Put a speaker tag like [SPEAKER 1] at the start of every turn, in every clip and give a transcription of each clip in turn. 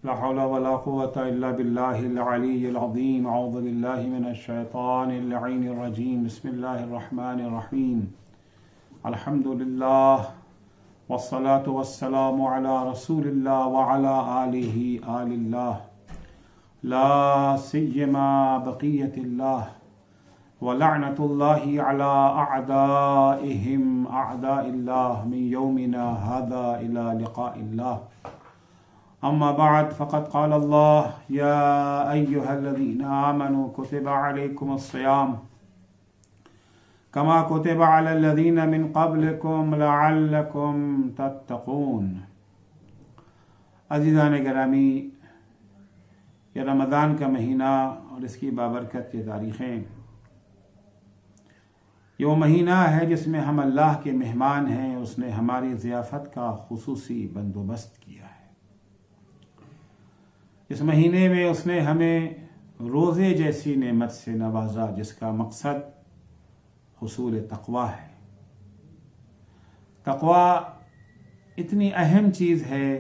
[SPEAKER 1] لا حول ولا قوة إلا بالله العلي العظيم. أعوذ بالله من الشيطان اللعين الرجيم. بسم الله الرحمن الرحيم. الحمد لله والصلاة والسلام على رسول الله وعلى آله آل الله، لا سيما بقية الله، ولعنة الله على أعدائهم أعداء الله من يومنا هذا إلى لقاء الله. أما بعد، فقد قال الله: يا أيها الذين آمنوا كتب عليكم الصيام كما كتب على الذين من قبلكم لعلكم تتقون. عزیزان گرامی، یہ رمضان کا مہینہ اور اس کی بابرکت یہ تاریخیں، یہ وہ مہینہ ہے جس میں ہم اللہ کے مہمان ہیں. اس نے ہماری ضیافت کا خصوصی بندوبست کیا ہے. اس مہینے میں اس نے ہمیں روزے جیسی نعمت سے نوازا جس کا مقصد حصول تقوی ہے. تقوی اتنی اہم چیز ہے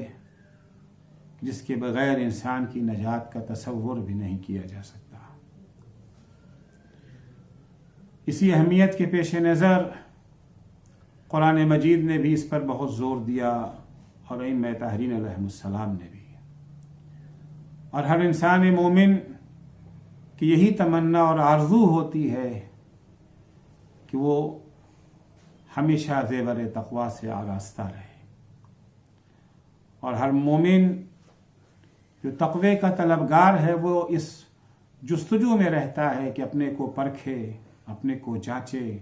[SPEAKER 1] جس کے بغیر انسان کی نجات کا تصور بھی نہیں کیا جا سکتا. اسی اہمیت کے پیش نظر قرآن مجید نے بھی اس پر بہت زور دیا، اور ائمہ طاہرین علیہم السلام نے بھی. اور ہر انسان مومن کی یہی تمنا اور آرزو ہوتی ہے کہ وہ ہمیشہ زیور تقوی سے آراستہ رہے. اور ہر مومن جو تقوی کا طلبگار ہے وہ اس جستجو میں رہتا ہے کہ اپنے کو پرکھے، اپنے کو جانچے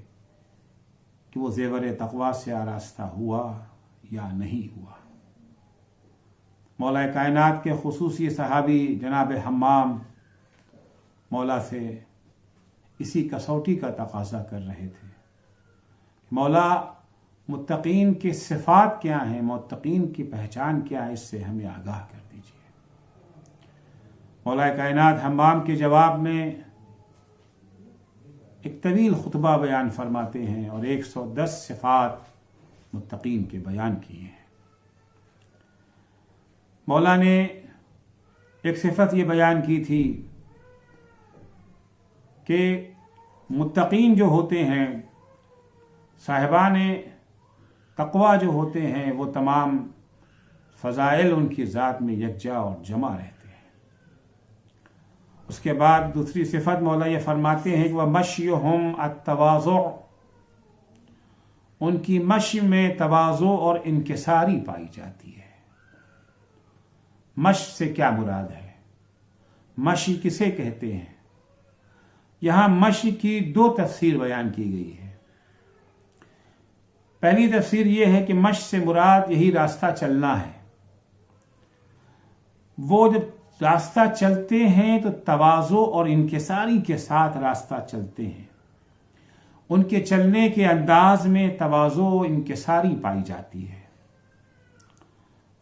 [SPEAKER 1] کہ وہ زیور تقوی سے آراستہ ہوا یا نہیں ہوا. مولا کائنات کے خصوصی صحابی جناب حمام مولا سے اسی کسوٹی کا تقاضا کر رہے تھے. مولا، متقین کی صفات کیا ہیں، متقین کی پہچان کیا ہے، اس سے ہمیں آگاہ کر دیجیے. مولا کائنات حمام کے جواب میں ایک طویل خطبہ بیان فرماتے ہیں اور 110 صفات متقین کے بیان کیے ہیں. مولا نے ایک صفت یہ بیان کی تھی کہ متقین جو ہوتے ہیں، صاحبان تقوی جو ہوتے ہیں، وہ تمام فضائل ان کی ذات میں یکجا اور جمع رہتے ہیں. اس کے بعد دوسری صفت مولا یہ فرماتے ہیں کہ وہ مشیہم التواضع، ان کی مشی میں تواضع اور انکساری پائی جاتی ہے. مش سے کیا مراد ہے؟ مشی کسے کہتے ہیں؟ یہاں مشی کی دو تفسیر بیان کی گئی ہے. پہلی تفسیر یہ ہے کہ مش سے مراد یہی راستہ چلنا ہے. وہ جب راستہ چلتے ہیں تو تواضع اور انکساری کے ساتھ راستہ چلتے ہیں. ان کے چلنے کے انداز میں تواضع و انکساری پائی جاتی ہے.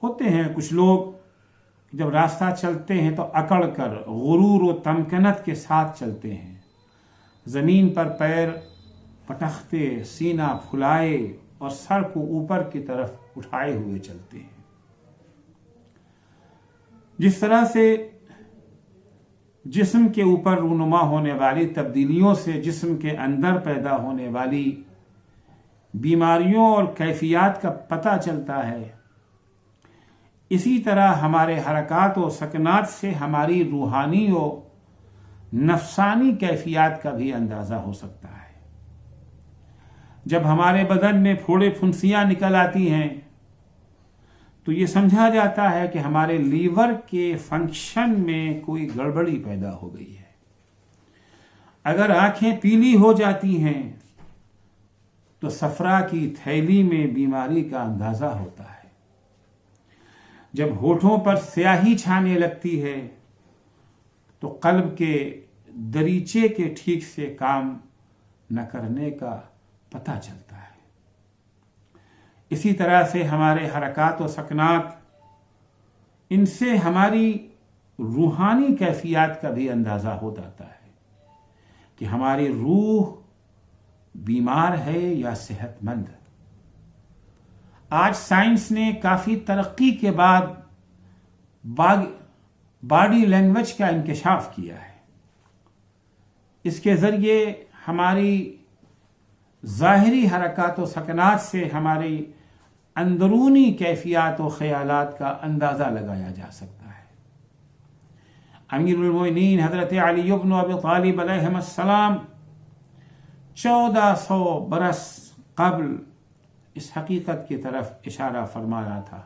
[SPEAKER 1] ہوتے ہیں کچھ لوگ جب راستہ چلتے ہیں تو اکڑ کر غرور و تمکنت کے ساتھ چلتے ہیں، زمین پر پیر پٹختے، سینہ پھلائے اور سر کو اوپر کی طرف اٹھائے ہوئے چلتے ہیں. جس طرح سے جسم کے اوپر رونما ہونے والی تبدیلیوں سے جسم کے اندر پیدا ہونے والی بیماریوں اور کیفیات کا پتہ چلتا ہے، اسی طرح ہمارے حرکات و سکنات سے ہماری روحانی و نفسانی کیفیات کا بھی اندازہ ہو سکتا ہے. جب ہمارے بدن میں پھوڑے پھنسیاں نکل آتی ہیں تو یہ سمجھا جاتا ہے کہ ہمارے لیور کے فنکشن میں کوئی گڑبڑی پیدا ہو گئی ہے. اگر آنکھیں پیلی ہو جاتی ہیں تو صفرا کی تھیلی میں بیماری کا اندازہ ہوتا ہے. جب ہونٹوں پر سیاہی چھانے لگتی ہے تو قلب کے دریچے کے ٹھیک سے کام نہ کرنے کا پتہ چلتا ہے. اسی طرح سے ہمارے حرکات و سکنات، ان سے ہماری روحانی کیفیات کا بھی اندازہ ہو جاتا ہے کہ ہماری روح بیمار ہے یا صحت مند. آج سائنس نے کافی ترقی کے بعد باڈی لینگویج کا انکشاف کیا ہے. اس کے ذریعے ہماری ظاہری حرکات و سکنات سے ہماری اندرونی کیفیات و خیالات کا اندازہ لگایا جا سکتا ہے. امیر المومنین حضرت علی بن ابی طالب علیہ السلام 1400 برس قبل اس حقیقت کی طرف اشارہ فرمایا تھا.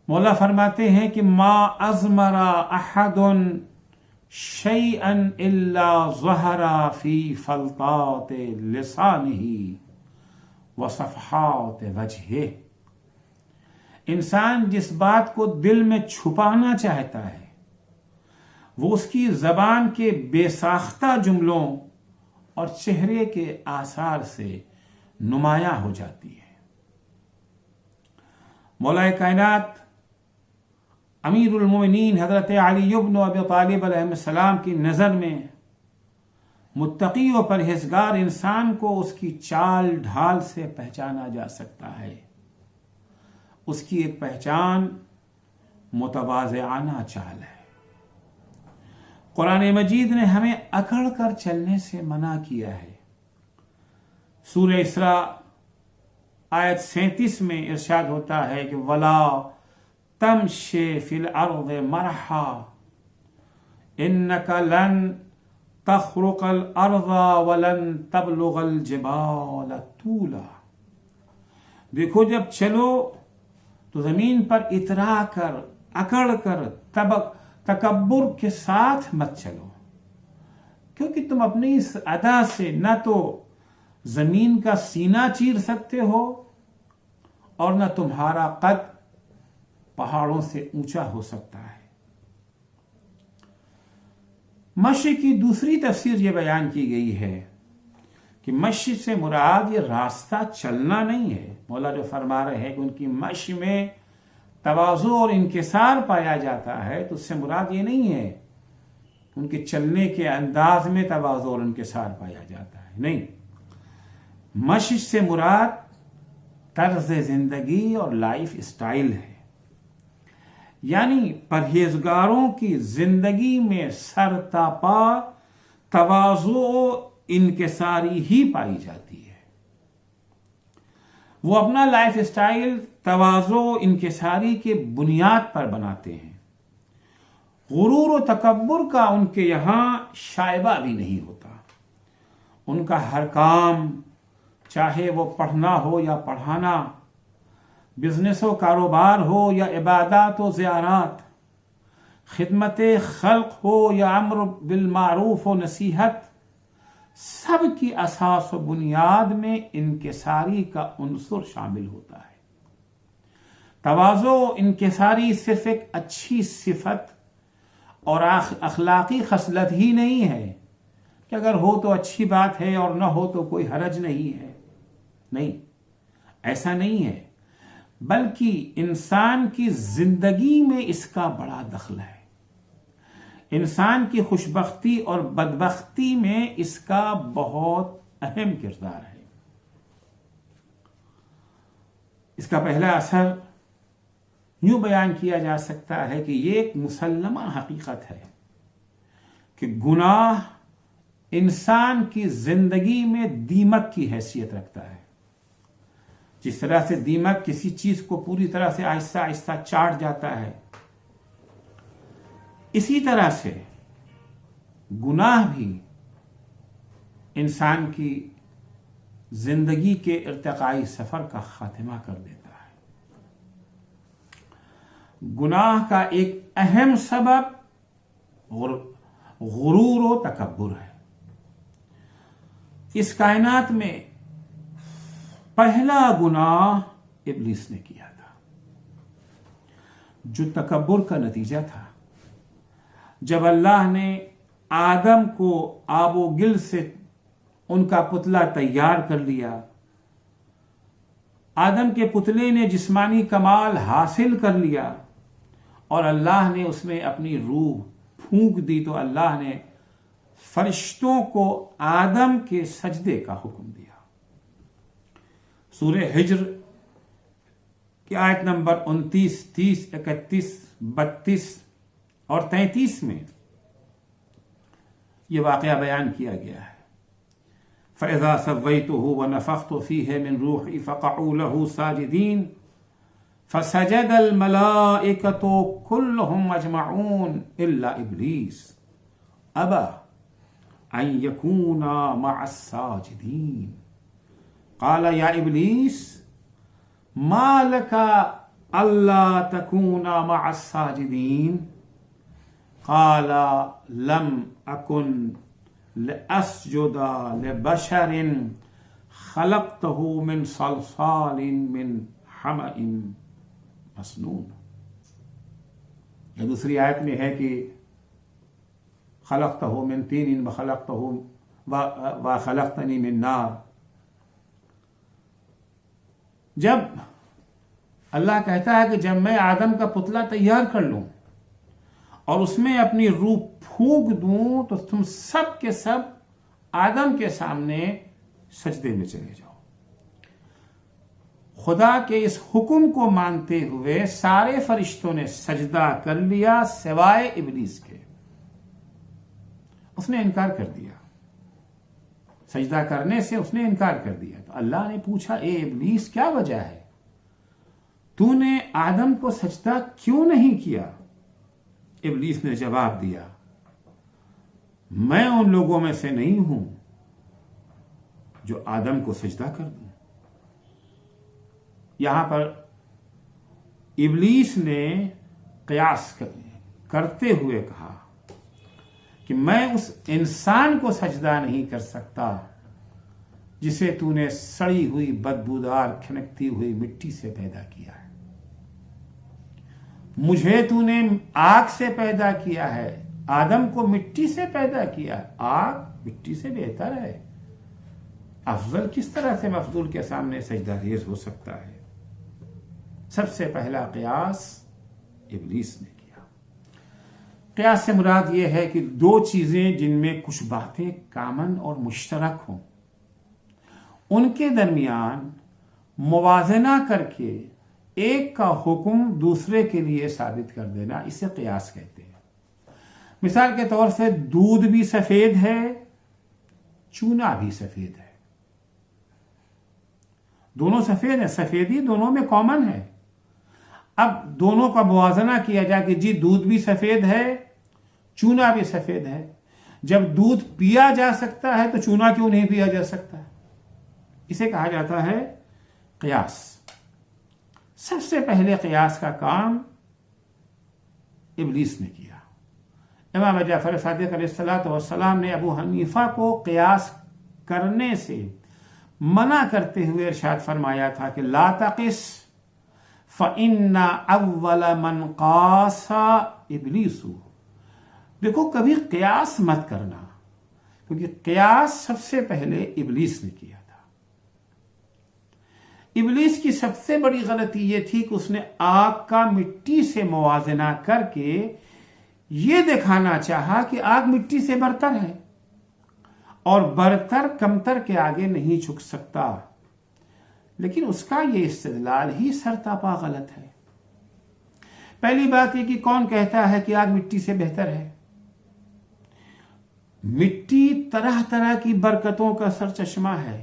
[SPEAKER 1] مولا فرماتے ہیں کہ ما ازمر احد شیئا الا ظہر فی فلطات لسانہ وصفحات وجہہ. انسان جس بات کو دل میں چھپانا چاہتا ہے وہ اس کی زبان کے بے ساختہ جملوں اور چہرے کے آثار سے نمایاں ہو جاتی ہے. مولا کائنات امیر المومنین حضرت علی بن ابی طالب علیہ السلام کی نظر میں متقی و پرہیزگار انسان کو اس کی چال ڈھال سے پہچانا جا سکتا ہے. اس کی ایک پہچان متواضعانہ چال ہے. قرآن مجید نے ہمیں اکڑ کر چلنے سے منع کیا ہے. سورہ اسراء آیت 37 میں ارشاد ہوتا ہے کہ وَلَا تَمْشِ فِي الْأَرْضِ مَرْحًا إِنَّكَ لَن تَخْرُقَ الْأَرْضَ وَلَن تَبْلُغَ الْجِبَالَ طُولًا. دیکھو جب چلو تو زمین پر اترا کر اکڑ کر تکبر کے ساتھ مت چلو، کیونکہ تم اپنی اس ادا سے نہ تو زمین کا سینہ چیر سکتے ہو اور نہ تمہارا قد پہاڑوں سے اونچا ہو سکتا ہے. مشی کی دوسری تفسیر یہ بیان کی گئی ہے کہ مشی سے مراد یہ راستہ چلنا نہیں ہے. مولا جو فرما رہے ہیں کہ ان کی مشی میں تواضع اور انکسار پایا جاتا ہے تو اس سے مراد یہ نہیں ہے ان کے چلنے کے انداز میں تواضع اور انکسار پایا جاتا ہے. نہیں، مشی سے مراد طرز زندگی اور لائف اسٹائل ہے. یعنی پرہیزگاروں کی زندگی میں سر تا پا تواضع و انکساری ہی پائی جاتی ہے. وہ اپنا لائف اسٹائل تواضع و انکساری کے بنیاد پر بناتے ہیں. غرور و تکبر کا ان کے یہاں شائبہ بھی نہیں ہوتا. ان کا ہر کام، چاہے وہ پڑھنا ہو یا پڑھانا، بزنس و کاروبار ہو یا عبادات و زیارات، خدمت خلق ہو یا امر بالمعروف و نصیحت، سب کی اساس و بنیاد میں انکساری کا عنصر شامل ہوتا ہے. تواضع و انکساری صرف ایک اچھی صفت اور اخلاقی خصلت ہی نہیں ہے کہ اگر ہو تو اچھی بات ہے اور نہ ہو تو کوئی حرج نہیں ہے. نہیں، ایسا نہیں ہے، بلکہ انسان کی زندگی میں اس کا بڑا دخل ہے. انسان کی خوشبختی اور بدبختی میں اس کا بہت اہم کردار ہے. اس کا پہلا اثر یوں بیان کیا جا سکتا ہے کہ یہ ایک مسلمہ حقیقت ہے کہ گناہ انسان کی زندگی میں دیمک کی حیثیت رکھتا ہے. جس طرح سے دیمک کسی چیز کو پوری طرح سے آہستہ آہستہ چاٹ جاتا ہے، اسی طرح سے گناہ بھی انسان کی زندگی کے ارتقائی سفر کا خاتمہ کر دیتا ہے. گناہ کا ایک اہم سبب غرور و تکبر ہے. اس کائنات میں پہلا گناہ ابلیس نے کیا تھا، جو تکبر کا نتیجہ تھا. جب اللہ نے آدم کو آب و گل سے ان کا پتلا تیار کر لیا، آدم کے پتلے نے جسمانی کمال حاصل کر لیا اور اللہ نے اس میں اپنی روح پھونک دی، تو اللہ نے فرشتوں کو آدم کے سجدے کا حکم دیا. سورہ ہجر کہ آیت نمبر 29, 30, 31, 32 اور 33 میں یہ واقعہ بیان کیا گیا ہے. فَإِذَا سَوَّيْتُهُ وَنَفَخْتُ فِيهِ مِنْ رُوحِي فَقَعُوا لَهُ سَاجِدِينَ فَسَجَدَ الْمَلَائِكَةُ كُلُّهُمْ أَجْمَعُونَ إِلَّا إِبْلِيسَ أَبَى أَنْ يَكُونَ مَعَ السَّاجِدِينَ قَالَ يَا إِبْلِيسُ مَا لَكَ أَلَّا تَكُونَ مَعَ السَّاجِدِينَ قَالَ لَمْ أَكُنْ لأسجد لبشر خلقته من صلصال من حمأ مسنون. یہ دوسری آیت میں ہے کہ خلقته من طین وخلقتنی من نار. جب اللہ کہتا ہے کہ جب میں آدم کا پتلا تیار کر لوں اور اس میں اپنی روح پھونک دوں تو تم سب کے سب آدم کے سامنے سجدے میں چلے جاؤ. خدا کے اس حکم کو مانتے ہوئے سارے فرشتوں نے سجدہ کر لیا سوائے ابلیس کے. اس نے انکار کر دیا، سجدہ کرنے سے اس نے انکار کر دیا. تو اللہ نے پوچھا اے ابلیس کیا وجہ ہے، تو نے آدم کو سجدہ کیوں نہیں کیا؟ ابلیس نے جواب دیا میں ان لوگوں میں سے نہیں ہوں جو آدم کو سجدہ کر دوں. یہاں پر ابلیس نے قیاس کرتے ہوئے کہا کہ میں اس انسان کو سجدہ نہیں کر سکتا جسے تو نے سڑی ہوئی بدبودار کھنکتی ہوئی مٹی سے پیدا کیا ہے. مجھے تو نے آگ سے پیدا کیا ہے، آدم کو مٹی سے پیدا کیا. آگ مٹی سے بہتر ہے. افضل کس طرح سے مفضول کے سامنے سجدہ ریز ہو سکتا ہے؟ سب سے پہلا قیاس ابلیس نے کیا. قیاس سے مراد یہ ہے کہ دو چیزیں جن میں کچھ باتیں کامن اور مشترک ہوں ان کے درمیان موازنہ کر کے ایک کا حکم دوسرے کے لیے ثابت کر دینا، اسے قیاس کہتے ہیں. مثال کے طور سے دودھ بھی سفید ہے، چونا بھی سفید ہے. دونوں سفید ہیں، سفیدی دونوں میں کامن ہے. اب دونوں کا موازنہ کیا جائے کہ جی دودھ بھی سفید ہے، چونا بھی سفید ہے. جب دودھ پیا جا سکتا ہے تو چونا کیوں نہیں پیا جا سکتا؟ اسے کہا جاتا ہے قیاس. سب سے پہلے قیاس کا کام ابلیس نے کیا. امام جعفر صادق علیہ السلام نے ابو حنیفہ کو قیاس کرنے سے منع کرتے ہوئے ارشاد فرمایا تھا کہ لا تقس فإن اول من قاس ابلیس. دیکھو کبھی قیاس مت کرنا، کیونکہ قیاس سب سے پہلے ابلیس نے کیا تھا. ابلیس کی سب سے بڑی غلطی یہ تھی کہ اس نے آگ کا مٹی سے موازنہ کر کے یہ دکھانا چاہا کہ آگ مٹی سے برتر ہے اور برتر کمتر کے آگے نہیں جھک سکتا. لیکن اس کا یہ استدلال ہی سرتاپا غلط ہے. پہلی بات یہ کہ کون کہتا ہے کہ آگ مٹی سے بہتر ہے؟ مٹی طرح طرح کی برکتوں کا سرچشمہ ہے.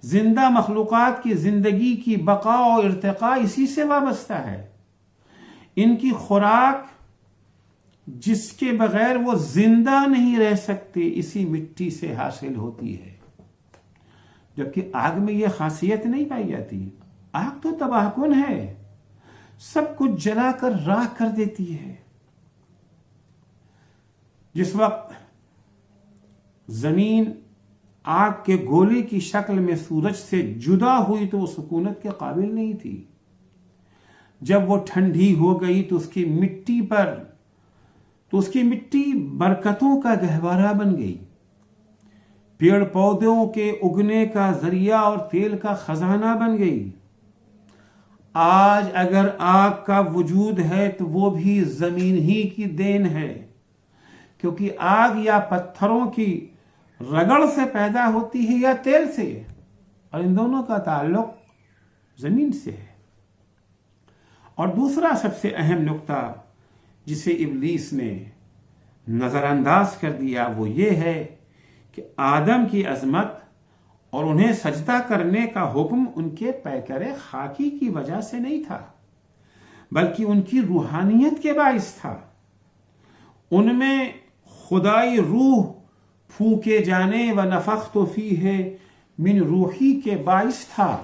[SPEAKER 1] زندہ مخلوقات کی زندگی کی بقا اور ارتقاء اسی سے وابستہ ہے. ان کی خوراک جس کے بغیر وہ زندہ نہیں رہ سکتے اسی مٹی سے حاصل ہوتی ہے. جبکہ آگ میں یہ خاصیت نہیں پائی جاتی. آگ تو تباہ کن ہے، سب کچھ جلا کر راکھ کر دیتی ہے. جس وقت زمین آگ کے گولے کی شکل میں سورج سے جدا ہوئی تو وہ سکونت کے قابل نہیں تھی. جب وہ ٹھنڈی ہو گئی تو اس کی مٹی برکتوں کا گہوارہ بن گئی، پیڑ پودوں کے اگنے کا ذریعہ اور تیل کا خزانہ بن گئی. آج اگر آگ کا وجود ہے تو وہ بھی زمین ہی کی دین ہے، کیونکہ آگ یا پتھروں کی رگڑ سے پیدا ہوتی ہے یا تیل سے، اور ان دونوں کا تعلق زمین سے ہے. اور دوسرا سب سے اہم نقطہ جسے ابلیس نے نظر انداز کر دیا وہ یہ ہے کہ آدم کی عظمت اور انہیں سجدہ کرنے کا حکم ان کے پیکر خاکی کی وجہ سے نہیں تھا، بلکہ ان کی روحانیت کے باعث تھا۔ ان میں خدائی روح پھونکے جانے و نفخت فیہ من روحی کے باعث تھا۔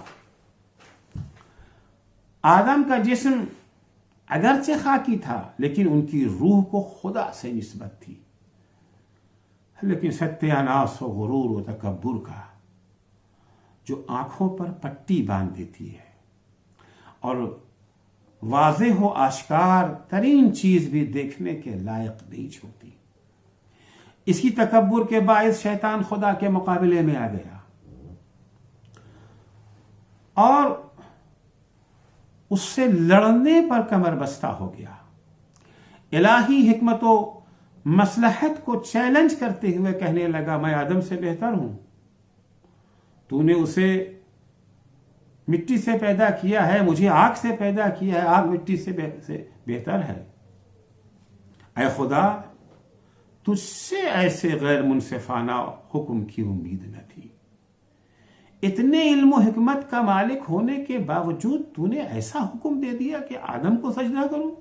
[SPEAKER 1] آدم کا جسم اگرچہ خاکی تھا لیکن ان کی روح کو خدا سے نسبت تھی۔ لیکن ستیہ ناس و غرور و تکبر کا جو آنکھوں پر پٹی باندھ دیتی ہے اور واضح و آشکار ترین چیز بھی دیکھنے کے لائق نہیں چھوڑتی، اس کی تکبر کے باعث شیطان خدا کے مقابلے میں آ گیا اور اس سے لڑنے پر کمر بستہ ہو گیا۔ الہی حکمت و مصلحت کو چیلنج کرتے ہوئے کہنے لگا میں آدم سے بہتر ہوں، تو نے اسے مٹی سے پیدا کیا ہے، مجھے آگ سے پیدا کیا ہے، آگ مٹی سے بہتر ہے۔ اے خدا، تجھ سے ایسے غیر منصفانہ حکم کی امید نہ تھی، اتنے علم و حکمت کا مالک ہونے کے باوجود تو نے ایسا حکم دے دیا کہ آدم کو سجدہ کروں۔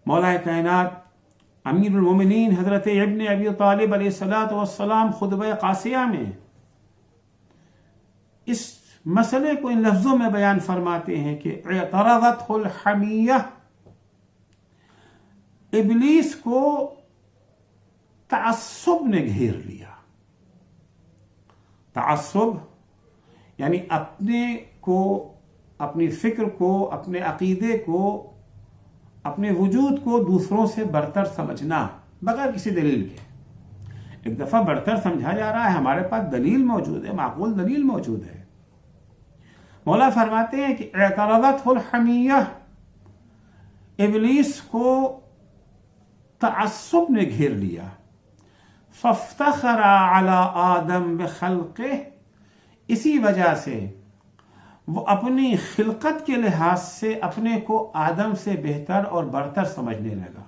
[SPEAKER 1] مولا کائنات امیر المومنین حضرت ابن ابی طالب علیہ السلام خطبہ قاسیہ میں اس مسئلے کو ان لفظوں میں بیان فرماتے ہیں کہ اعترضت الحمیہ، ابلیس کو تعصب نے گھیر لیا۔ تعصب یعنی اپنے کو، اپنی فکر کو، اپنے عقیدے کو، اپنے وجود کو دوسروں سے برتر سمجھنا بغیر کسی دلیل کے۔ ایک دفعہ برتر سمجھا جا رہا ہے، ہمارے پاس دلیل موجود ہے، معقول دلیل موجود ہے۔ مولا فرماتے ہیں کہ اعترضت الحمیہ، ابلیس کو تعصب نے گھیر لیا۔ فافتخر علی آدم بخلقہ، اسی وجہ سے وہ اپنی خلقت کے لحاظ سے اپنے کو آدم سے بہتر اور برتر سمجھنے لگا،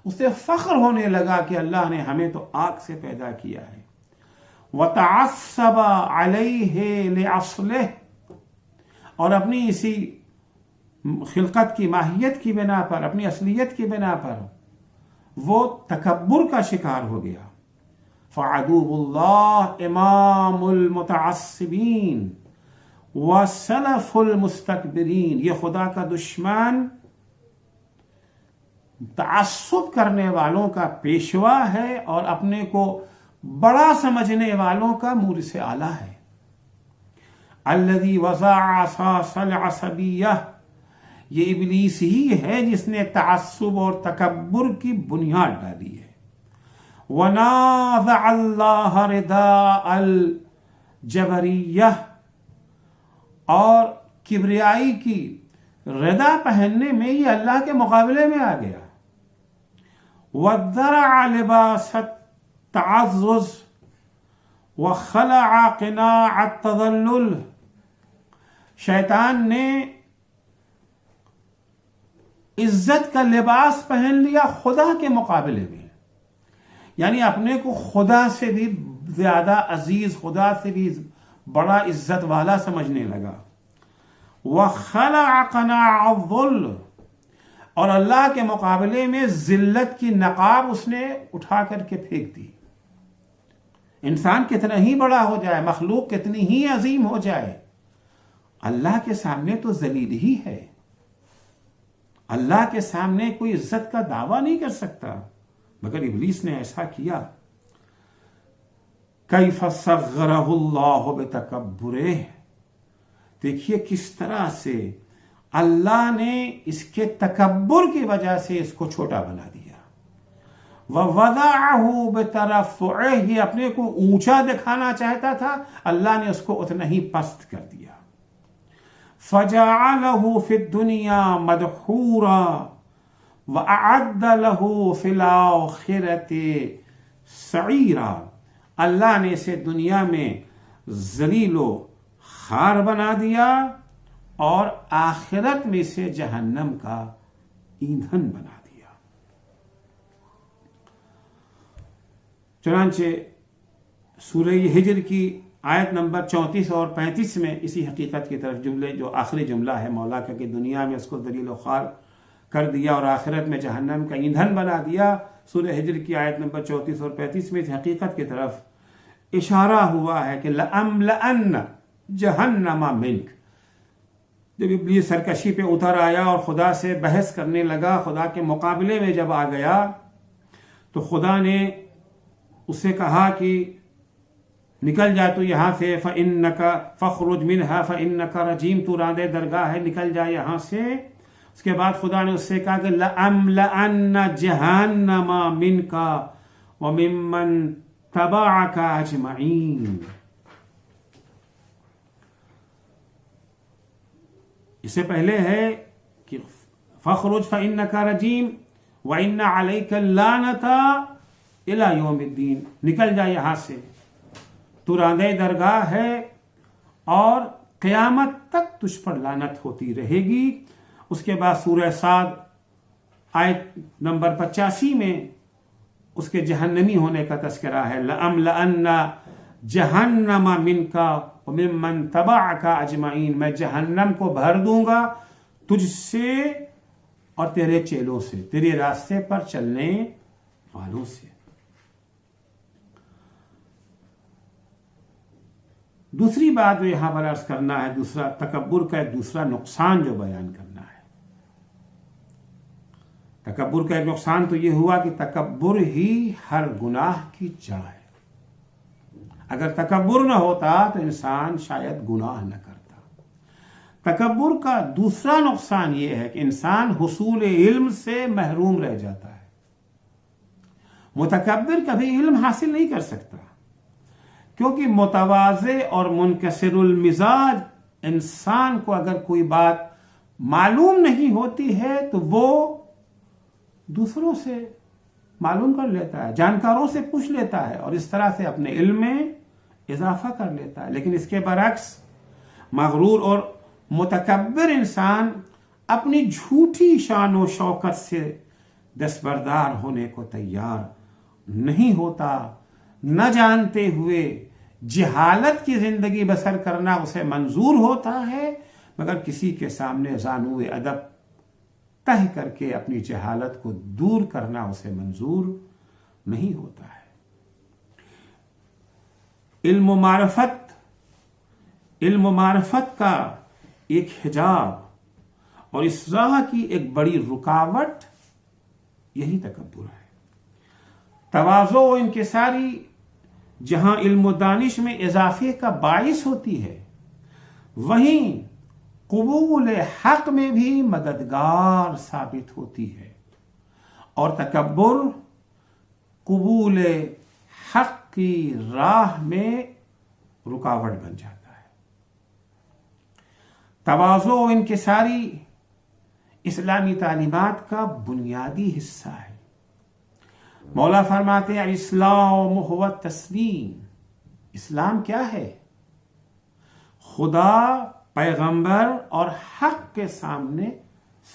[SPEAKER 1] اسے فخر ہونے لگا کہ اللہ نے ہمیں تو آگ سے پیدا کیا ہے۔ وتعصب علیہ لأصلہ، اور اپنی اسی خلقت کی ماہیت کی بنا پر، اپنی اصلیت کی بنا پر وہ تکبر کا شکار ہو گیا۔ فعدو اللہ امام المتعصبین وسلف المستکبرین، یہ خدا کا دشمن تعصب کرنے والوں کا پیشوا ہے اور اپنے کو بڑا سمجھنے والوں کا مورث اعلیٰ ہے۔ الذی وضع اساس العصبیہ، یہ ابلیس ہی ہے جس نے تعصب اور تکبر کی بنیاد ڈالی ہے۔ وَنَازَعَ اللَّهَ رِدَاءَ الْجَبَرِيَّةِ، اور کبریائی کی ردا پہننے میں یہ اللہ کے مقابلے میں آ گیا۔ وَادَّرَعَ لِبَاسَ التَّعَزُّزِ وَخَلَعَ قِنَاعَ التَّذَلُّلِ، شیطان نے عزت کا لباس پہن لیا خدا کے مقابلے میں، یعنی اپنے کو خدا سے بھی زیادہ عزیز، خدا سے بھی بڑا عزت والا سمجھنے لگا۔ وَخَلَعَ قَنَاعَ الذُّلِّ، اور اللہ کے مقابلے میں ذلت کی نقاب اس نے اٹھا کر کے پھینک دی۔ انسان کتنا ہی بڑا ہو جائے، مخلوق کتنی ہی عظیم ہو جائے، اللہ کے سامنے تو ذلیل ہی ہے۔ اللہ کے سامنے کوئی عزت کا دعویٰ نہیں کر سکتا، مگر ابلیس نے ایسا کیا۔ کیف صغرہ اللہ بتکبرہ، دیکھیے کس طرح سے اللہ نے اس کے تکبر کی وجہ سے اس کو چھوٹا بنا دیا۔ وَوَضَعَهُ بِتَرَفُّعِهِ، یہ اپنے کو اونچا دکھانا چاہتا تھا، اللہ نے اس کو اتنا ہی پست کر دیا۔ فَجَعَلَهُ فِي الدُّنْيَا مَدْحُورًا وَأَعَدَّ لَهُ فِي الْآخِرَةِ سَعِيرًا، اللہ نے اسے دنیا میں ذلیل و خوار بنا دیا اور آخرت میں سے جہنم کا ایندھن بنا دیا۔ چنانچہ سورہ ہجر کی آیت نمبر 34 اور 35 میں اسی حقیقت کی طرف جو آخری جملہ ہے مولا کا کہ دنیا میں اس کو ذلیل و خوار کر دیا اور آخرت میں جہنم کا ایندھن بنا دیا، سورہ ہجر کی آیت نمبر 34 اور 35 میں اس حقیقت کی طرف اشارہ ہوا ہے کہ لَأَمْلَأَنَّ جَهَنَّمَ مِنْكَ۔ جب ابلیس سرکشی پہ اتر آیا اور خدا سے بحث کرنے لگا، خدا کے مقابلے میں جب آ گیا تو خدا نے اس سے کہا کہ نکل جا تو یہاں سے، فَإِنَّكَ فَخْرُجْ مِنْهَا فَإِنَّكَ رَجِيمٌ، تو راندے درگاہ ہے، نکل جا یہاں سے۔ اس کے بعد خدا نے اس سے کہا کہ لَأَمْلَأَنَّ جَهَنَّمَ مِنْكَ وَمِمَّنْ تَبَعَكَ أَجْمَعِينَ۔ اس سے پہلے ہے کہ فَخْرُجْ فَإِنَّكَ رَجِيمٌ وَإِنَّ عَلَيْكَ اللَّعْنَةَ إِلَى يَوْمِ الدِّينِ، نکل جا یہاں سے، تو راندے درگاہ ہے اور قیامت تک تجھ پر لعنت ہوتی رہے گی۔ اس کے بعد سورہ صاد آیت نمبر 85 میں اس کے جہنمی ہونے کا تذکرہ ہے، لَأَمْلَأَنَّ جَهَنَّمَ مِنْكَ وَمِمَّنْ تَبَعَكَ أَجْمَعِينَ، میں جہنم کو بھر دوں گا تجھ سے اور تیرے چیلوں سے، تیرے راستے پر چلنے والوں سے۔ دوسری بات جو یہاں پر عرض کرنا ہے، دوسرا تکبر کا ایک دوسرا نقصان جو بیان کرنا ہے۔ تکبر کا ایک نقصان تو یہ ہوا کہ تکبر ہی ہر گناہ کی جڑ ہے۔ اگر تکبر نہ ہوتا تو انسان شاید گناہ نہ کرتا۔ تکبر کا دوسرا نقصان یہ ہے کہ انسان حصول علم سے محروم رہ جاتا ہے۔ متکبر کبھی علم حاصل نہیں کر سکتا، کیونکہ متواضع اور منکسر المزاج انسان کو اگر کوئی بات معلوم نہیں ہوتی ہے تو وہ دوسروں سے معلوم کر لیتا ہے، جانکاروں سے پوچھ لیتا ہے اور اس طرح سے اپنے علم میں اضافہ کر لیتا ہے۔ لیکن اس کے برعکس مغرور اور متکبر انسان اپنی جھوٹی شان و شوکت سے دستبردار ہونے کو تیار نہیں ہوتا، نہ جانتے ہوئے جہالت کی زندگی بسر کرنا اسے منظور ہوتا ہے، مگر کسی کے سامنے زانوئے ادب تہ کر کے اپنی جہالت کو دور کرنا اسے منظور نہیں ہوتا ہے۔ علم و معرفت کا ایک حجاب اور اس راہ کی ایک بڑی رکاوٹ یہی تکبر ہے۔ تواضع و انکساری جہاں علم و دانش میں اضافے کا باعث ہوتی ہے، وہیں قبول حق میں بھی مددگار ثابت ہوتی ہے، اور تکبر قبول حق کی راہ میں رکاوٹ بن جاتا ہے۔ تواضع و انکساری اسلامی تعلیمات کا بنیادی حصہ ہے۔ مولا فرماتے ہیں الاسلام هو التسلیم، اسلام کیا ہے؟ خدا، پیغمبر اور حق کے سامنے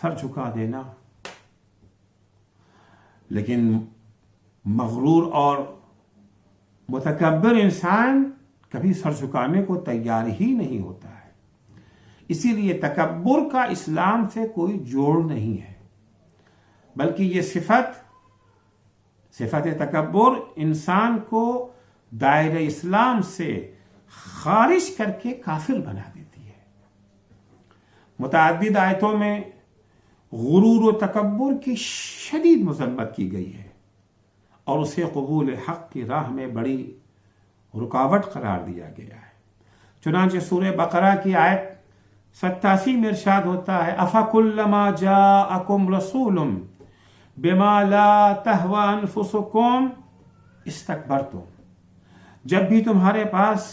[SPEAKER 1] سر جھکا دینا۔ لیکن مغرور اور متکبر انسان کبھی سر جھکانے کو تیار ہی نہیں ہوتا ہے۔ اسی لیے تکبر کا اسلام سے کوئی جوڑ نہیں ہے، بلکہ یہ صفت تکبر انسان کو دائرہ اسلام سے خارج کر کے کافر بنا دیتی ہے۔ متعدد آیتوں میں غرور و تکبر کی شدید مذمت کی گئی ہے اور اسے قبول حق کی راہ میں بڑی رکاوٹ قرار دیا گیا ہے۔ چنانچہ سورہ بقرہ کی آیت 87 میں ارشاد ہوتا ہے أَفَكُلَّمَا جَاءَكُمْ رَسُولٌ بِمَا لَا تَهْوَى أَنفُسُكُمْ اسْتَكْبَرْتُمْ، جب بھی تمہارے پاس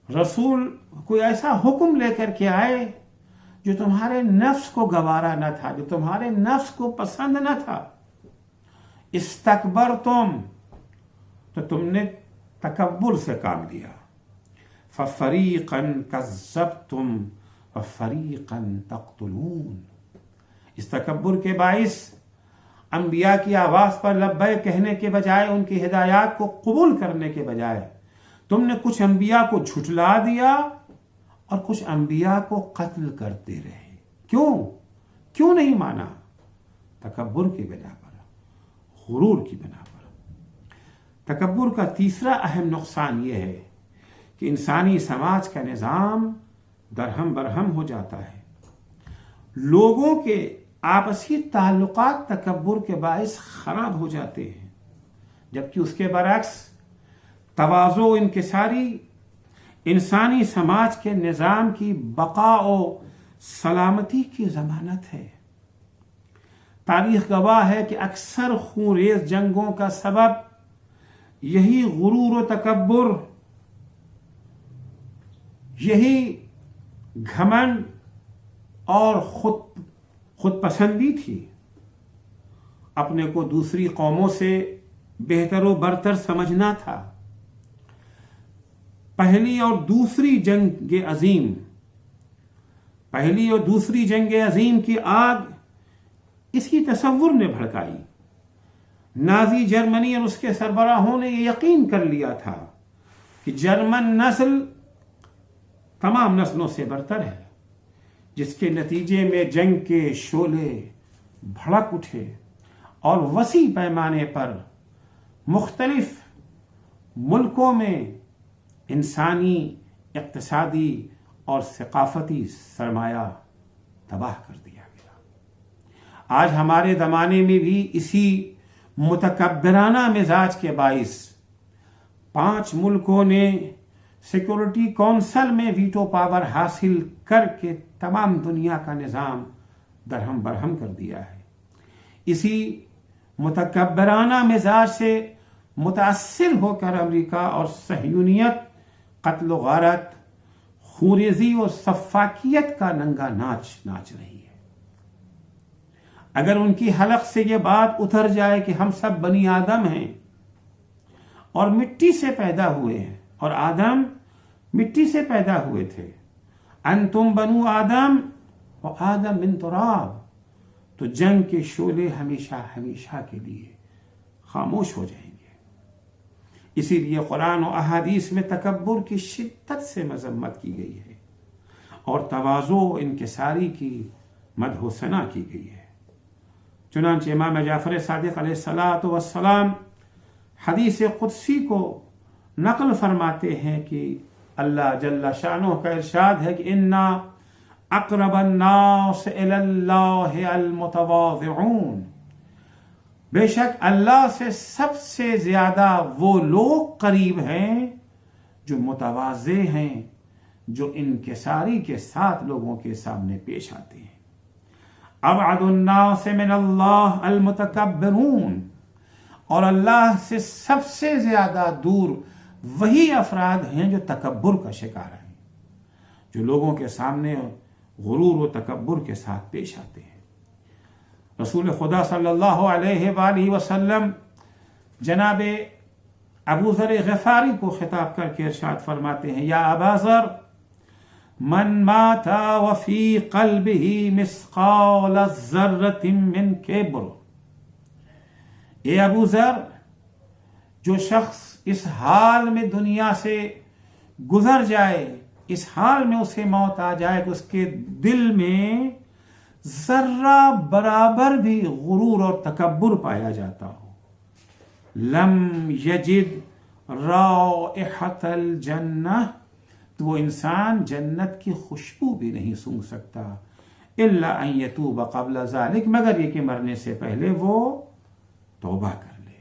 [SPEAKER 1] رسول کوئی ایسا حکم لے کر کے آئے جو تمہارے نفس کو گوارا نہ تھا، جو تمہارے نفس کو پسند نہ تھا، استکبرتم، تو تم نے تکبر سے کام لیا۔ فَفَرِيقًا كَذَّبْتُمْ، وَفَرِيقًا تَقْتُلُونَ۔ اس تکبر کے باعث انبیاء کی آواز پر لبیک کہنے کے بجائے، ان کی ہدایات کو قبول کرنے کے بجائے تم نے کچھ انبیاء کو جھٹلا دیا اور کچھ انبیاء کو قتل کرتے رہے۔ کیوں نہیں مانا؟ تکبر کی بنا پر، غرور کی بنا پر۔ تکبر کا تیسرا اہم نقصان یہ ہے کہ انسانی سماج کا نظام درہم برہم ہو جاتا ہے۔ لوگوں کے آپسی تعلقات تکبر کے باعث خراب ہو جاتے ہیں، جبکہ اس کے برعکس تواضع و انکساری انسانی سماج کے نظام کی بقا و سلامتی کی ضمانت ہے۔ تاریخ گواہ ہے کہ اکثر خونریز جنگوں کا سبب یہی غرور و تکبر، یہی گھمنڈ اور خود پسندی تھی۔ اپنے کو دوسری قوموں سے بہتر و برتر سمجھنا تھا۔ پہلی اور دوسری جنگ عظیم کی آگ اسی تصور نے بھڑکائی۔ نازی جرمنی اور اس کے سربراہوں نے یہ یقین کر لیا تھا کہ جرمن نسل تمام نسلوں سے برتر ہے، جس کے نتیجے میں جنگ کے شعلے بھڑک اٹھے اور وسیع پیمانے پر مختلف ملکوں میں انسانی، اقتصادی اور ثقافتی سرمایہ تباہ کر دیا گیا۔ آج ہمارے زمانے میں بھی اسی متکبرانہ مزاج کے باعث 5 ملکوں نے سیکورٹی کونسل میں ویٹو پاور حاصل کر کے تمام دنیا کا نظام درہم برہم کر دیا ہے۔ اسی متکبرانہ مزاج سے متاثر ہو کر امریکہ اور صہیونیت قتل و غارت، خونریزی اور سفاکیت کا ننگا ناچ رہی ہے۔ اگر ان کی حلق سے یہ بات اتر جائے کہ ہم سب بنی آدم ہیں اور مٹی سے پیدا ہوئے ہیں اور آدم مٹی سے پیدا ہوئے تھے، انتم بنو آدم و آدم من تراب، تو جنگ کے شعلے ہمیشہ کے لیے خاموش ہو جائیں گے۔ اسی لیے قرآن و احادیث میں تکبر کی شدت سے مذمت کی گئی ہے اور تواضع و انکساری کی مدح و ثنا کی گئی ہے۔ چنانچہ امام جعفر صادق علیہ السلام حدیث قدسی کو نقل فرماتے ہیں کہ اللہ جل شانہ کا ارشاد ہے کہ انا اقرب الناس الی اللہ المتواضعون، بے شک اللہ سے سب سے زیادہ وہ لوگ قریب ہیں جو متواضع ہیں، جو انکساری کے ساتھ لوگوں کے سامنے پیش آتے ہیں۔ ابعد الناس من اللہ المتکبرون، اور اللہ سے سب سے زیادہ دور وہی افراد ہیں جو تکبر کا شکار ہیں، جو لوگوں کے سامنے غرور و تکبر کے ساتھ پیش آتے ہیں۔ رسول خدا صلی اللہ علیہ وآلہ وسلم جناب ابو ذر غفاری کو خطاب کر کے ارشاد فرماتے ہیں، یا ابا ذر من مات وفی قلبہ مثقال ذرۃ من کبر، اے ابو ذر، جو شخص اس حال میں دنیا سے گزر جائے، اس حال میں اسے موت آ جائے کہ اس کے دل میں ذرہ برابر بھی غرور اور تکبر پایا جاتا ہو، لم یجد رائحۃ الجنہ، تو وہ انسان جنت کی خوشبو بھی نہیں سونگھ سکتا، الا ان یتوب قبل ذلک، مگر یہ کہ مرنے سے پہلے وہ توبہ کر لے۔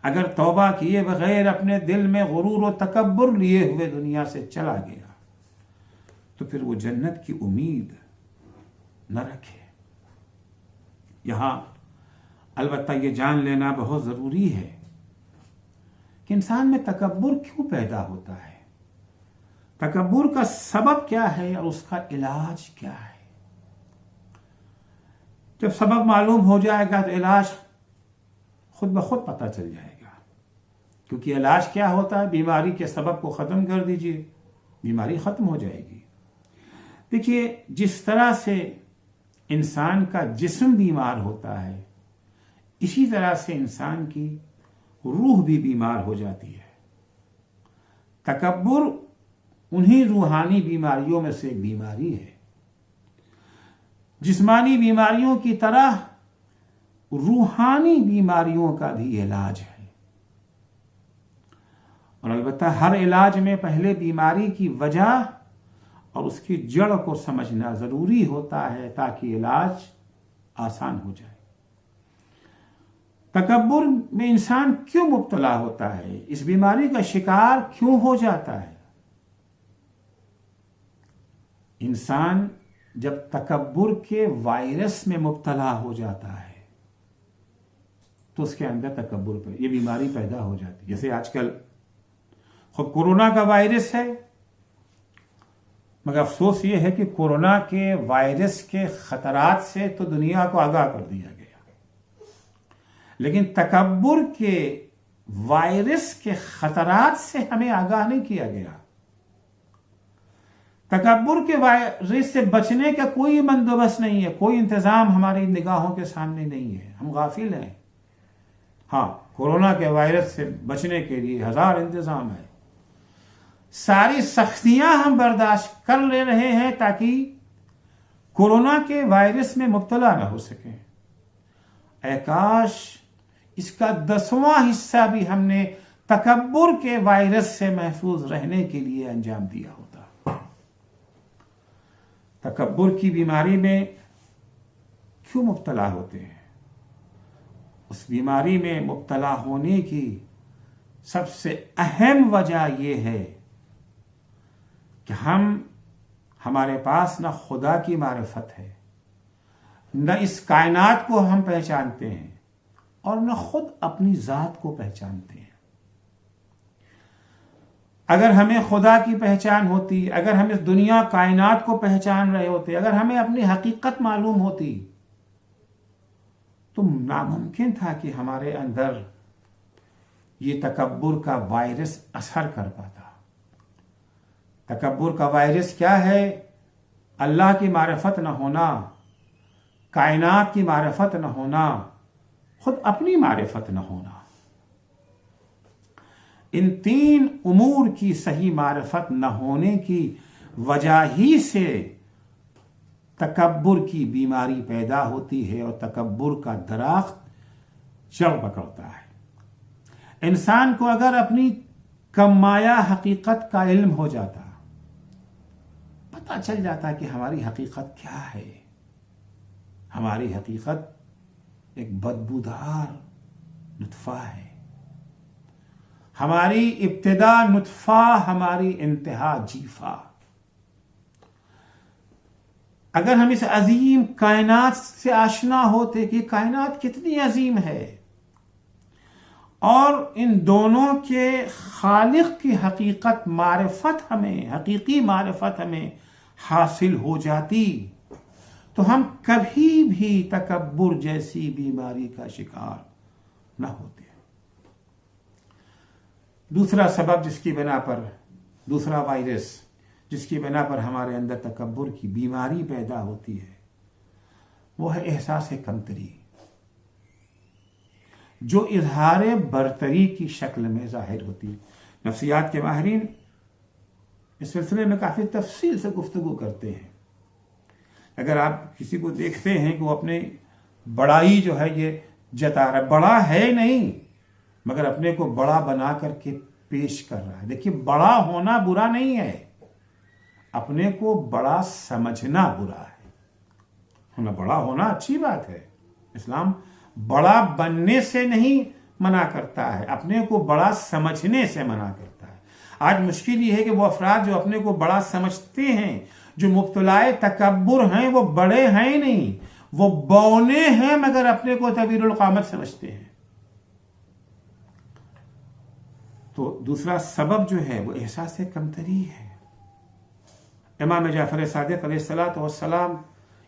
[SPEAKER 1] اگر توبہ کیے بغیر اپنے دل میں غرور و تکبر لیے ہوئے دنیا سے چلا گیا تو پھر وہ جنت کی امید نہ رکھے۔ یہاں البتہ یہ جان لینا بہت ضروری ہے کہ انسان میں تکبر کیوں پیدا ہوتا ہے، تکبر کا سبب کیا ہے اور اس کا علاج کیا ہے۔ جب سبب معلوم ہو جائے گا تو علاج خود بخود پتہ چل جائے گا، کیونکہ علاج کیا ہوتا ہے، بیماری کے سبب کو ختم کر دیجئے، بیماری ختم ہو جائے گی۔ دیکھیے، جس طرح سے انسان کا جسم بیمار ہوتا ہے، اسی طرح سے انسان کی روح بھی بیمار ہو جاتی ہے۔ تکبر انہی روحانی بیماریوں میں سے ایک بیماری ہے۔ جسمانی بیماریوں کی طرح روحانی بیماریوں کا بھی علاج ہے، اور البتہ ہر علاج میں پہلے بیماری کی وجہ اور اس کی جڑ کو سمجھنا ضروری ہوتا ہے تاکہ علاج آسان ہو جائے۔ تکبر میں انسان کیوں مبتلا ہوتا ہے؟ اس بیماری کا شکار کیوں ہو جاتا ہے؟ انسان جب تکبر کے وائرس میں مبتلا ہو جاتا ہے تو اس کے اندر تکبر یہ بیماری پیدا ہو جاتی ہے۔ جیسے آج کل خود کورونا کا وائرس ہے، مگر افسوس یہ ہے کہ کورونا کے وائرس کے خطرات سے تو دنیا کو آگاہ کر دیا گیا، لیکن تکبر کے وائرس کے خطرات سے ہمیں آگاہ نہیں کیا گیا۔ تکبر کے وائرس سے بچنے کا کوئی بندوبست نہیں ہے، کوئی انتظام ہماری نگاہوں کے سامنے نہیں ہے، ہم غافل ہیں۔ ہاں، کورونا کے وائرس سے بچنے کے لیے ہزار انتظام ہے، ساری سختیاں ہم برداشت کر لے رہے ہیں تاکہ کورونا کے وائرس میں مبتلا نہ ہو سکیں۔ اے کاش اس کا 10واں حصہ بھی ہم نے تکبر کے وائرس سے محفوظ رہنے کے لیے انجام دیا ہوتا۔ تکبر کی بیماری میں کیوں مبتلا ہوتے ہیں؟ اس بیماری میں مبتلا ہونے کی سب سے اہم وجہ یہ ہے کہ ہمارے پاس نہ خدا کی معرفت ہے، نہ اس کائنات کو ہم پہچانتے ہیں، اور نہ خود اپنی ذات کو پہچانتے ہیں۔ اگر ہمیں خدا کی پہچان ہوتی، اگر ہم اس دنیا کائنات کو پہچان رہے ہوتے، اگر ہمیں اپنی حقیقت معلوم ہوتی تو ناممکن تھا کہ ہمارے اندر یہ تکبر کا وائرس اثر کر پاتا۔ تکبر کا وائرس کیا ہے؟ اللہ کی معرفت نہ ہونا، کائنات کی معرفت نہ ہونا، خود اپنی معرفت نہ ہونا۔ ان تین امور کی صحیح معرفت نہ ہونے کی وجہ ہی سے تکبر کی بیماری پیدا ہوتی ہے، اور تکبر کا درخت جڑ پکڑتا ہے۔ انسان کو اگر اپنی کمایا حقیقت کا علم ہو جاتا، پتہ چل جاتا کہ ہماری حقیقت کیا ہے، ہماری حقیقت ایک بدبودار نطفہ ہے، ہماری ابتدا نطفہ، ہماری انتہا جیفا۔ اگر ہم اس عظیم کائنات سے آشنا ہوتے کہ کائنات کتنی عظیم ہے، اور ان دونوں کے خالق کی حقیقت معرفت ہمیں، حقیقی معرفت ہمیں حاصل ہو جاتی، تو ہم کبھی بھی تکبر جیسی بیماری کا شکار نہ ہوتے۔ دوسرا سبب جس کی بنا پر، دوسرا وائرس جس کی بنا پر ہمارے اندر تکبر کی بیماری پیدا ہوتی ہے، وہ ہے احساس کمتری، جو اظہار برتری کی شکل میں ظاہر ہوتی ہے۔ نفسیات کے ماہرین اس سلسلے میں کافی تفصیل سے گفتگو کرتے ہیں۔ اگر آپ کسی کو دیکھتے ہیں کہ وہ اپنے بڑائی جو ہے یہ جتا رہا ہے، بڑا ہے نہیں مگر اپنے کو بڑا بنا کر کے پیش کر رہا ہے۔ دیکھیے، بڑا ہونا برا نہیں ہے، اپنے کو بڑا سمجھنا برا ہے۔ بڑا ہونا اچھی بات ہے، اسلام بڑا بننے سے نہیں منع کرتا ہے، اپنے کو بڑا سمجھنے سے منع کرتا ہے۔ آج مشکل یہ ہے کہ وہ افراد جو اپنے کو بڑا سمجھتے ہیں، جو مبتلا تکبر ہیں، وہ بڑے ہیں نہیں، وہ بونے ہیں مگر اپنے کو طویل القامت سمجھتے ہیں۔ تو دوسرا سبب جو ہے وہ احساس کمتری ہے۔ امام جعفر صادق علیہ الصلوۃ والسلام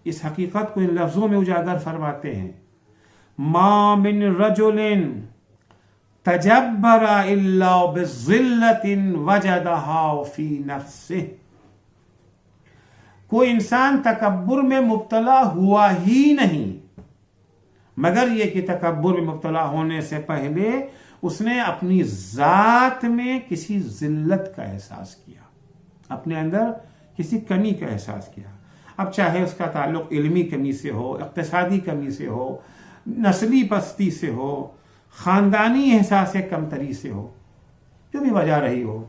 [SPEAKER 1] اس حقیقت کو ان لفظوں میں اجاگر فرماتے ہیں: ما من رجل تجبر الا بذلة وجدها في نفسه۔ کوئی انسان تکبر میں مبتلا ہوا ہی نہیں، مگر یہ کہ تکبر میں مبتلا ہونے سے پہلے اس نے اپنی ذات میں کسی ذلت کا احساس کیا، اپنے اندر کسی کمی کا احساس کیا. اب چاہے اس کا تعلق علمی کمی سے ہو، اقتصادی کمی سے ہو، نسلی پستی سے ہو، خاندانی احساس کمتری سے ہو، جو بھی وجہ رہی ہو.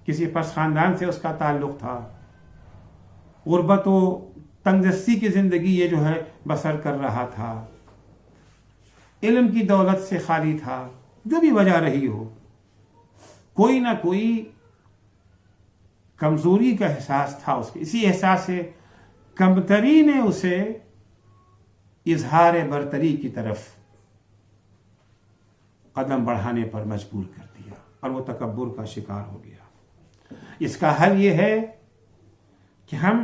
[SPEAKER 1] کسی پس خاندان سے اس کا تعلق تھا، غربت و تنگدستی کی زندگی یہ جو ہے بسر کر رہا تھا، علم کی دولت سے خالی تھا، جو بھی وجہ رہی ہو، کوئی نہ کوئی کمزوری کا احساس تھا اس کے. اسی احساس کمتری نے اسے اظہار برتری کی طرف قدم بڑھانے پر مجبور کر دیا اور وہ تکبر کا شکار ہو گیا. اس کا حل یہ ہے کہ ہم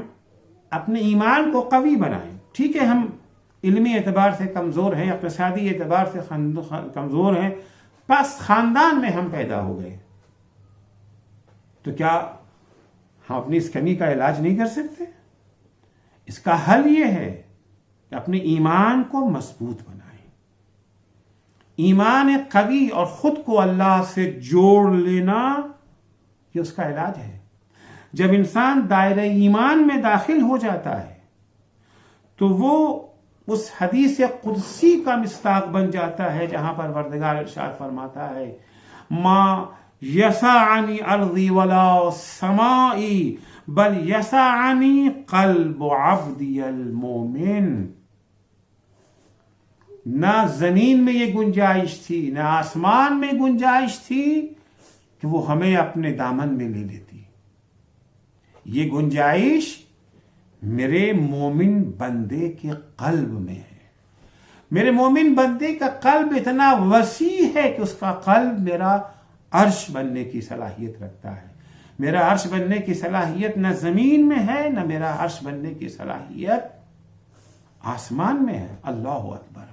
[SPEAKER 1] اپنے ایمان کو قوی بنائیں. ٹھیک ہے، ہم علمی اعتبار سے کمزور ہیں، اقتصادی اعتبار سے کمزور ہیں، پس خاندان میں ہم پیدا ہو گئے، تو کیا ہم اپنی اس کمی کا علاج نہیں کر سکتے؟ اس کا حل یہ ہے کہ اپنے ایمان کو مضبوط بنائیں. ایمان قوی اور خود کو اللہ سے جوڑ لینا، یہ اس کا علاج ہے. جب انسان دائرہ ایمان میں داخل ہو جاتا ہے تو وہ اس حدیث قدسی کا مصداق بن جاتا ہے جہاں پر پروردگار ارشاد فرماتا ہے ما یسعنی ارضی ولا سمائی بل یسعنی قلب عبدی المومن. نہ زمین میں یہ گنجائش تھی، نہ آسمان میں گنجائش تھی کہ وہ ہمیں اپنے دامن میں لے لیتی. یہ گنجائش میرے مومن بندے کے قلب میں ہے. میرے مومن بندے کا قلب اتنا وسیع ہے کہ اس کا قلب میرا عرش بننے کی صلاحیت رکھتا ہے. میرا عرش بننے کی صلاحیت نہ زمین میں ہے، نہ میرا عرش بننے کی صلاحیت آسمان میں ہے. اللہ اکبر.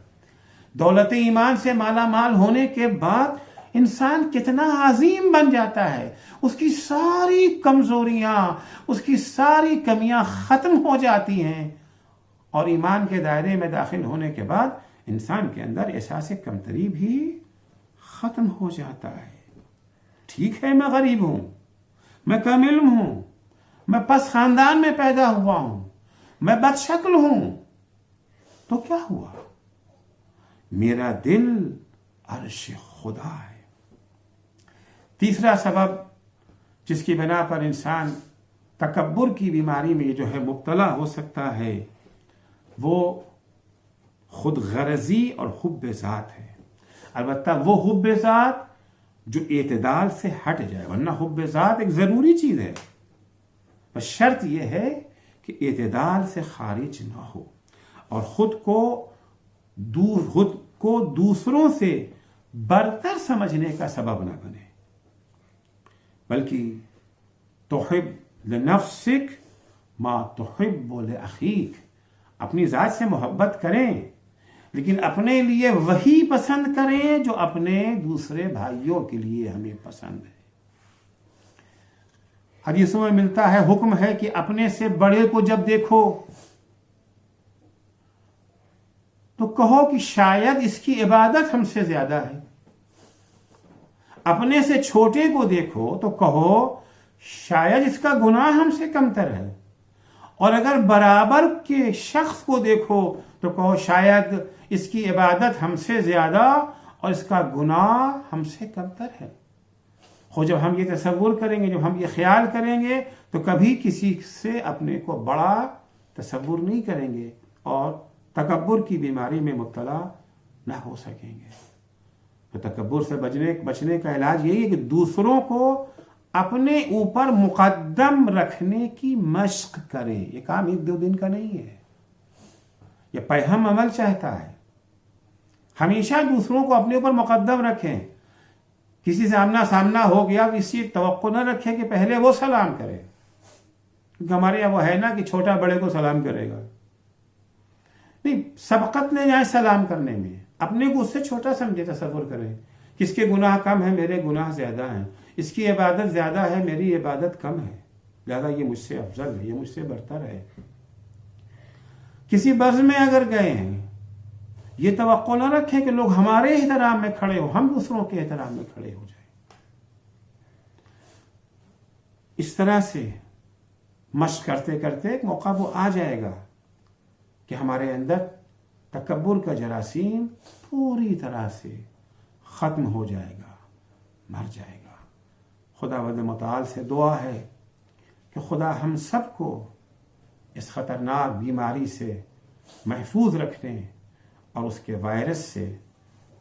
[SPEAKER 1] دولت ایمان سے مالا مال ہونے کے بعد انسان کتنا عظیم بن جاتا ہے. اس کی ساری کمزوریاں، اس کی ساری کمیاں ختم ہو جاتی ہیں، اور ایمان کے دائرے میں داخل ہونے کے بعد انسان کے اندر احساس کمتری بھی ختم ہو جاتا ہے. ٹھیک ہے، میں غریب ہوں، میں کم علم ہوں، میں پس خاندان میں پیدا ہوا ہوں، میں بد شکل ہوں، تو کیا ہوا؟ میرا دل عرش خدا ہے. تیسرا سبب جس کی بنا پر انسان تکبر کی بیماری میں جو ہے مبتلا ہو سکتا ہے وہ خود غرضی اور حب ذات ہے. البتہ وہ حب ذات جو اعتدال سے ہٹ جائے، ورنہ حب ذات ایک ضروری چیز ہے، بس شرط یہ ہے کہ اعتدال سے خارج نہ ہو اور خود کو دوسروں سے برتر سمجھنے کا سبب نہ بنے، بلکہ تحب لنفسک ما تحب لأخیک. اپنی ذات سے محبت کریں لیکن اپنے لیے وہی پسند کریں جو اپنے دوسرے بھائیوں کے لیے ہمیں پسند ہے. حدیثوں میں ملتا ہے، حکم ہے کہ اپنے سے بڑے کو جب دیکھو تو کہو کہ شاید اس کی عبادت ہم سے زیادہ ہے. اپنے سے چھوٹے کو دیکھو تو کہو شاید اس کا گناہ ہم سے کمتر ہے. اور اگر برابر کے شخص کو دیکھو تو کہو شاید اس کی عبادت ہم سے زیادہ اور اس کا گناہ ہم سے کمتر ہے. خود جب ہم یہ تصور کریں گے، جب ہم یہ خیال کریں گے تو کبھی کسی سے اپنے کو بڑا تصور نہیں کریں گے اور تکبر کی بیماری میں مبتلا نہ ہو سکیں گے. تو تکبر سے بچنے کا علاج یہی ہے کہ دوسروں کو اپنے اوپر مقدم رکھنے کی مشق کریں. یہ کام ایک دو دن کا نہیں ہے، یہ پیہم عمل چاہتا ہے. ہمیشہ دوسروں کو اپنے اوپر مقدم رکھیں. کسی سے آمنا سامنا ہو گیا تو اسی توقع نہ رکھے کہ پہلے وہ سلام کرے، کیونکہ ہمارے یہاں وہ ہے نا کہ چھوٹا بڑے کو سلام کرے گا. نہیں، سبقت لے جائیں سلام کرنے میں، اپنے کو اس سے چھوٹا سمجھے تصور کریں. کس کے گناہ کم ہے، میرے گناہ زیادہ ہیں. اس کی عبادت زیادہ ہے، میری عبادت کم ہے. لہذا یہ مجھ سے افضل ہے، یہ مجھ سے برتر ہے۔ کسی برز میں اگر گئے ہیں، یہ توقع نہ رکھیں کہ لوگ ہمارے احترام میں کھڑے ہو، ہم دوسروں کے احترام میں کھڑے ہو جائیں۔ اس طرح سے مشق کرتے کرتے ایک موقع وہ آ جائے گا کہ ہمارے اندر تکبر کا جراثیم پوری طرح سے ختم ہو جائے گا، مر جائے گا۔ خداوند متعال سے دعا ہے کہ خدا ہم سب کو اس خطرناک بیماری سے محفوظ رکھنے اور اس کے وائرس سے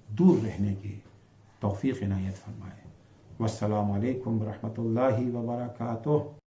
[SPEAKER 1] دور رہنے کی توفیق عنایت فرمائے۔ والسلام علیکم ورحمۃ اللہ وبرکاتہ۔